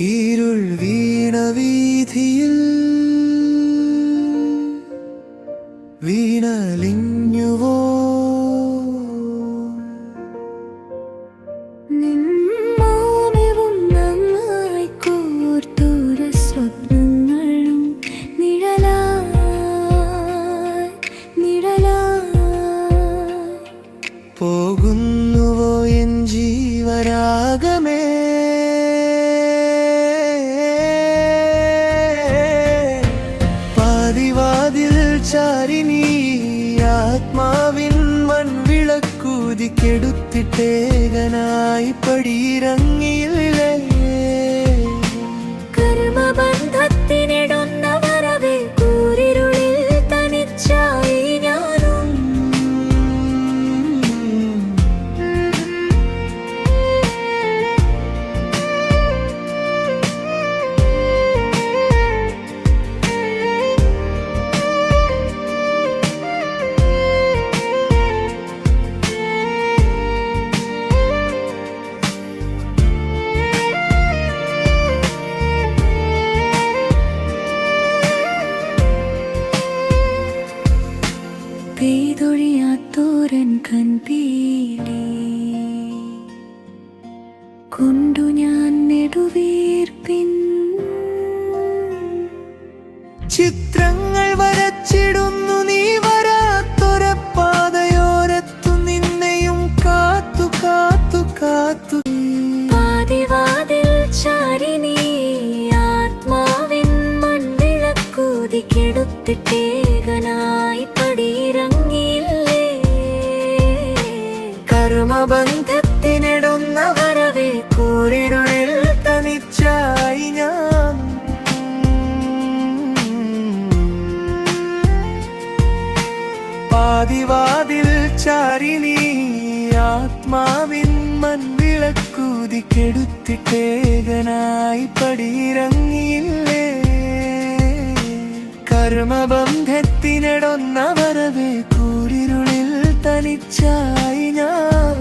ഇരുൾ വീണ വീഥിയിൽ വീണലിഞ്ഞുവോ പോകുന്നുവോ N ജീവരാഗമേ പാതിവാതിൽ ചാരിനീ ആത്മാവിൻ മൺവിളക്കൂതി കെടുത്തിട്ടേകനായി പടിയിറങ്ങിയില്ലേ കർമ്മബന്ധത്തിനിടുന്ന വരവേ കൂരിരുളിൽ തനിച്ചായി ഞാനും പെയ്തൊഴിയാത്തോരൻ കൺപീലി കൊണ്ടു ഞാൻ നെടുവീർപ്പിൻ ചിത്രങ്ങൾ വരച്ചിടുന്നു നീ വരാത്തൊര പാതയോരത്തു നിന്നെയും കാത്തു കാത്തു കാത്തു പാതിവാതിൽ ചാരിനീ ആത്മാവിൻ മൺവിളക്കൂതി കെടുത്തിട്ടേകനായി പടിയിറങ്ങിയില്ലേ കർമ്മബന്ധത്തിനിടുന്ന വരവേ കൂരിരുളിൽ തനിച്ചായി ഞാൻ പാതിവാതിൽ ചാരിനീ ആത്മാവിൻ മൺവിളക്കൂതി കെടുത്തിട്ടേകനായി പടിയിറങ്ങിയില്ലേ കർമ്മബന്ധത്തിനിടുന്ന വരവേ കൂരിരുളിൽ തനിച്ചായി ഞാൻ